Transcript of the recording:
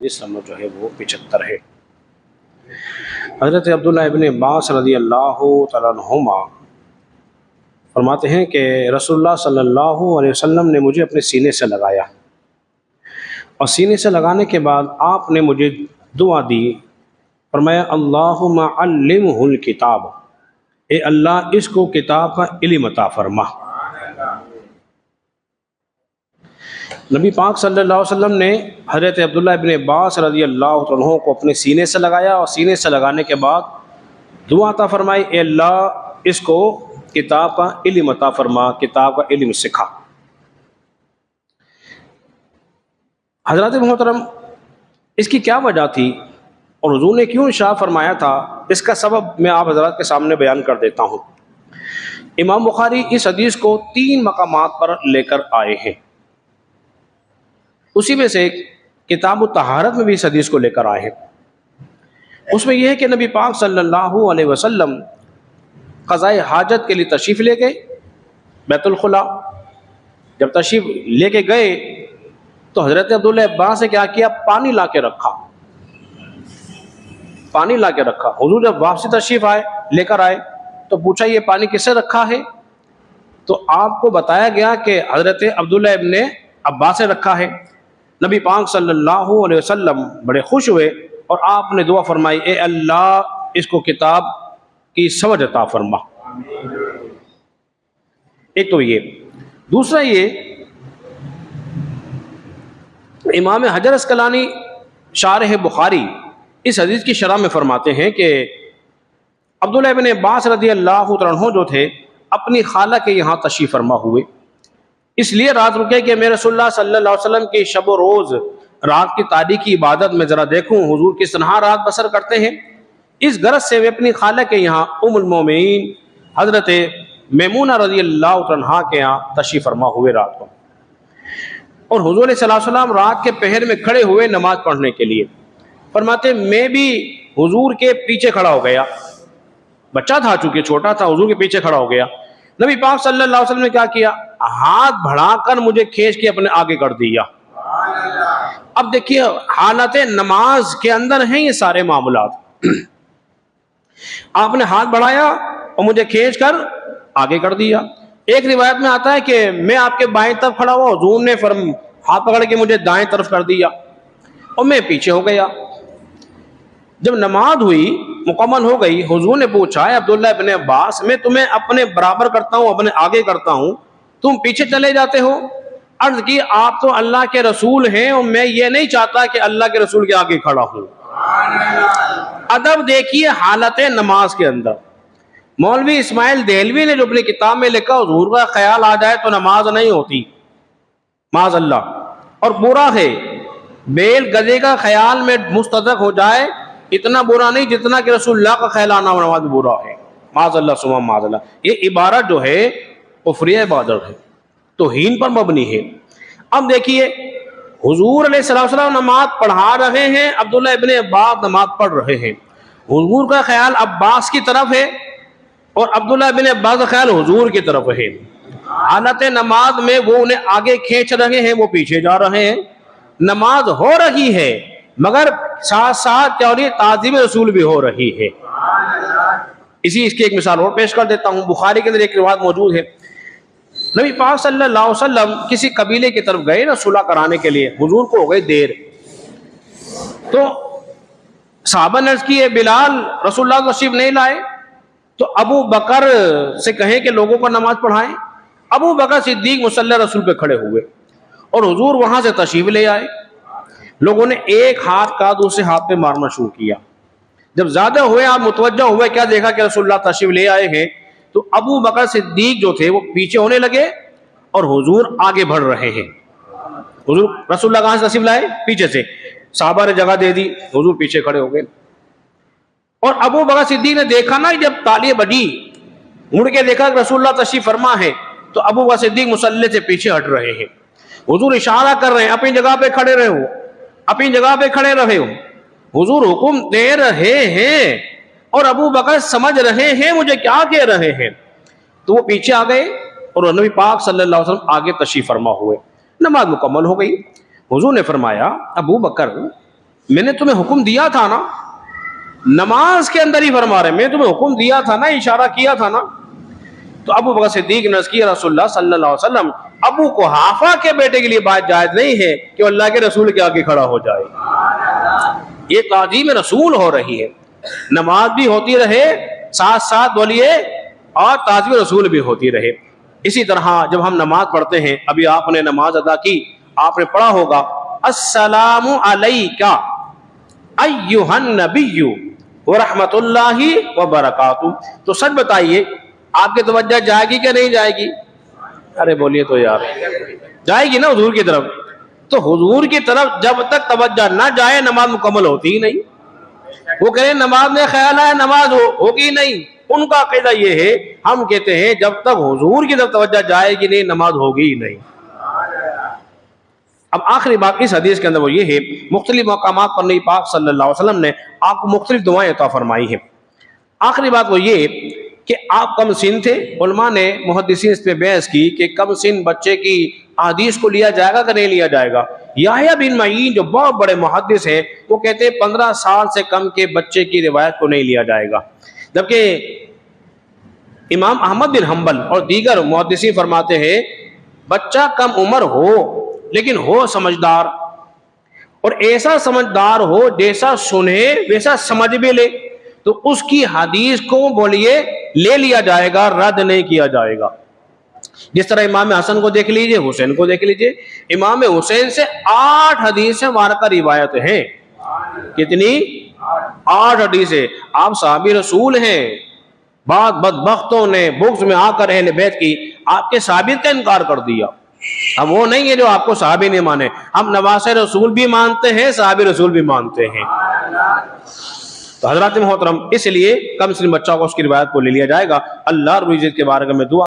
इस नंबर जो है वो 75 है। हज़रत अब्दुल्लाह इब्न अब्बास रज़ियल्लाहु तआला अन्हुमा फरमाते हैं कि रसूलुल्लाह सल्लल्लाहु अलैहि वसल्लम ने मुझे अपने सीने से लगाया और सीने से लगाने के बाद आपने मुझे दुआ दी। फरमाया अल्लाहुम्मा अल्लिमहुल किताब, ए अल्लाह इसको किताब का इल्म अता फरमा। नबी पाक सल्लल्लाहु अलैहि वसल्लम ने हज़रत अब्दुल्लाह इब्न अब्बास रज़ियल्लाहु अन्हु को अपने सीने से लगाया और सीने से लगाने के बाद दुआ अता फरमाई, ए अल्लाह इसको किताब का इल्म अता फरमा, किताब का इल्म सिखा। हज़रत मोहतरम, इसकी क्या वजह थी और हुज़ूर ने क्यों इरशाद फरमाया था, इसका सबब मैं आप हज़रात के सामने बयान कर देता हूँ। इमाम बुखारी इस हदीस को 3 मकामात पर लेकर आए हैं। उसी में से किताब तहारत में भी इस हदीस को लेकर आए हैं। उसमें यह है कि नबी पाक सल्लल्लाहु अलैहि वसल्लम क़ज़ाए हाजत के लिए तशरीफ़ ले गए बैतुल खुला। जब तशरीफ़ लेके गए तो हज़रत अब्दुल्लाह अब्बास ने क्या किया, पानी ला के रखा। पानी ला के रखा। हुज़ूर जब वापसी तशरीफ़ आए लेकर आए तो पूछा ये पानी किससे रखा है, तो आपको बताया गया कि हज़रत अब्दुल्लाह इब्न अब्बास से रखा है। नबी पाक सल्लल्लाहु अलैहि वसल्लम बड़े खुश हुए और आपने दुआ फरमाई, ए अल्लाह इसको किताब की समझ अता फरमा। एक तो ये, दूसरा ये, इमाम हजर अस्कलानी शारह बुखारी इस हदीस की शरह में फरमाते हैं कि अब्दुल्लाह इब्न अब्बास रज़ियल्लाहु अन्हु जो थे अपनी खाला के यहाँ तशरीफ़ फरमा हुए, इसलिए रात रुके कि मैं रसूलुल्लाह सल्लल्लाहु अलैहि वसल्लम की शब व रोज़ रात की तारीकी इबादत में ज़रा देखूँ हुजूर किस तरह रात बसर करते हैं। इस गरज से वे अपनी खाला के यहाँ उम्मुल मोमिनीन हज़रत मैमूना रज़ियल्लाहु अन्हा के यहाँ तशरीफ़ फरमा हुए रात को। और हुजूर सल्लल्लाहु अलैहि वसल्लम रात के पहर में खड़े हुए नमाज पढ़ने के लिए। फरमाते मैं भी हुजूर के पीछे खड़ा हो गया, बच्चा था चूंकि छोटा था, हुजूर के पीछे खड़ा हो गया। नबी पाक सल्लल्लाहु अलैहि वसल्लम ने क्या किया, हाथ बढ़ाकर मुझे खींच के अपने आगे कर दिया। अब देखिए हालत नमाज के अंदर हैं ये सारे मामलात। आपने हाथ बढ़ाया और मुझे खींच कर आगे कर दिया। एक रिवायत में आता है कि मैं आपके बाएं तरफ खड़ा हुआ, हुजूर ने हाथ पकड़ के मुझे दाएं तरफ कर दिया और मैं पीछे हो गया। जब नमाज हुई मुकम्मल हो गई, हुजूर ने पूछा, अब्दुल्लाह इब्न अब्बास मैं तुम्हें अपने बराबर करता हूँ, अपने आगे करता हूँ, तुम पीछे चले जाते हो। अर्ज की आप तो अल्लाह के रसूल हैं और मैं ये नहीं चाहता कि अल्लाह के रसूल के आगे खड़ा हूँ। अदब देखिए हालत नमाज के अंदर। मौलवी इस्माइल देहलवी ने जो अपनी किताब में लिखा, हुजूर का ख्याल आ जाए तो नमाज नहीं होती, माज़ अल्लाह। और बुरा है बेल गधे का ख्याल में मुस्तदक हो जाए, इतना बुरा नहीं जितना कि रसूलुल्लाह का ख्याल आना नमाज में बुरा है, माज़ अल्लाह सुमा माज़ अल्लाह। ये इबारत जो है कुफ्रिया इबादत है, तौहीन पर मबनी है। अब देखिए हुजूर अलैहिस्सलाम नमाज पढ़ा रहे हैं, अब्दुल्लाह इब्न अब्बास नमाज पढ़ रहे हैं। हुजूर का ख्याल अब्बास की तरफ है और अब्दुल्लाह इब्न अब्बास का ख्याल हुजूर की तरफ है। हालत नमाज में वो उन्हें आगे खींच रहे हैं, वो पीछे जा रहे हैं। नमाज हो रही है मगर साथ साथ क्या हो रही है, ताज़ीम रसूल भी हो रही है। इसकी एक मिसाल और पेश कर देता हूँ। बुखारी के अंदर एक रिवायत मौजूद है, नबी पाक सल्लल्लाहु अलैहि वसल्लम किसी कबीले की तरफ गए ना सुलह कराने के लिए, हुजूर को हो गई देर। तो सहाबा ने अर्ज़ की है बिलाल रसूलुल्लाह तशरीफ नहीं लाए तो अबू बकर से कहें कि लोगों को नमाज पढ़ाएं। अबू बकर सिद्दीक मुसल्ला रसूल पे खड़े हुए और हुजूर वहां से तशरीफ ले आए। लोगों ने एक हाथ का दूसरे हाथ पे मारना शुरू किया। जब ज्यादा हुए आप मुतवज्जा हुए, क्या देखा कि रसूलुल्लाह तशरीफ ले आए हैं, तो अबू बकर सिद्दीक जो थे वो पीछे होने लगे और हुजूर आगे बढ़ रहे हैं। हुजूर रसूलुल्लाह कहां से तशरीफ लाए, पीछे से। साहबा ने जगह दे दी, हुजूर पीछे खड़े हो गए। और अबू बकर सिद्दीक ने देखा ना, जब तालियां बजी, मुड़ के देखा कि रसूलुल्लाह तशरीफ फरमा है, तो अबू बकर सिद्दीक मुसल्ले से पीछे हट रहे हैं। हुजूर इशारा कर रहे हैं अपनी जगह पे खड़े रहे हो, अपनी जगह पे खड़े रहे हो। हुजूर हुक्म दे रहे हैं और अबू बकर समझ रहे हैं मुझे क्या कह रहे हैं। तो वो पीछे आ गए और नबी पाक सल्लल्लाहु अलैहि वसल्लम आगे तशरीफ फरमा हुए। नमाज मुकम्मल हो गई। हुजूर ने फरमाया, अबू बकर मैंने तुम्हें हुक्म दिया था ना, नमाज के अंदर ही फरमा रहे, मैं तुम्हें हुक्म दिया था ना, इशारा किया था ना। तो अबू बकर सिद्दीक ने अर्ज़ किया, रसूलुल्लाह सल्लल्लाहु अलैहि वसल्लम, अबू कुहाफा के बेटे के लिए बात जायज नहीं है कि अल्लाह के रसूल के आगे खड़ा हो जाए। ये ताज़ीम रसूल हो रही है, नमाज भी होती रहे, साथ साथ बोलिए, और ताज़ीम रसूल भी होती रहे। इसी तरह जब हम नमाज पढ़ते हैं, अभी आपने नमाज अदा की, आपने पढ़ा होगा अस्सलामु अलैका अय्युहन नबिय्यु व रहमतुल्लाहि व बरकातुहू। तो सच बताइए, आपकी तवज्जो जाएगी क्या नहीं जाएगी? अरे बोलिए तो यार, जाएगी ना हुजूर की तरफ। तो हुजूर की तरफ जब तक तवज्जो ना जाए, नमाज मुकम्मल होती ही नहीं। वो कह रहे नमाज में ख्याल आया, नमाज होगी नहीं। उनका अक़ीदा ये है, हम कहते हैं जब तक हुजूर की तरफ तवज्जो जाएगी नहीं, नमाज होगी ही नहीं। अब आखिरी बात इस हदीस के अंदर वो ये है, मुख्तलिफ मकामात पर नबी पाक सल्लल्लाहु अलैहि वसल्लम ने आपको मुख्तलिफ दुआएं अता फरमाई हैं। आखिरी बात वो ये कि आप कम सिन थे। उलमा ने, मुहद्दिसीन इस पे बहस की कि कम सिन बच्चे की हदीस को लिया जाएगा कि नहीं लिया जाएगा। याह्या बिन मईन जो बहुत बड़े मुहद्दिस हैं, वो कहते हैं 15 साल से कम के बच्चे की रिवायत को नहीं लिया जाएगा। जबकि इमाम अहमद बिन हम्बल और दीगर मुहद्दिसीन फरमाते हैं बच्चा कम उम्र हो लेकिन हो समझदार, और ऐसा समझदार हो जैसा सुने वैसा समझ भी ले, तो उसकी हदीस को बोलिए ले लिया जाएगा, रद्द नहीं किया जाएगा। जिस तरह इमाम हसन को देख लीजिए, हुसैन को देख लीजिए। इमाम हुसैन से 8 हदीसें वारका रिवायत हैं। कितनी? 8 हदीसें। आप साहबी रसूल हैं। बाद बदबख्तों ने बुग़्ज़ में आकर अहले बैत की आपके साबित का इनकार कर दिया। अब वो नहीं है जो आपको साहबी नहीं माने, हम नवासे रसूल भी मानते हैं, साहबी रसूल भी मानते हैं। तो हज़रात मोहतरम, इसलिए कम से कम बच्चा को उसकी रिवायत को ले लिया जाएगा। अल्लाह रब्बुल इज़्ज़त के बारे में दुआ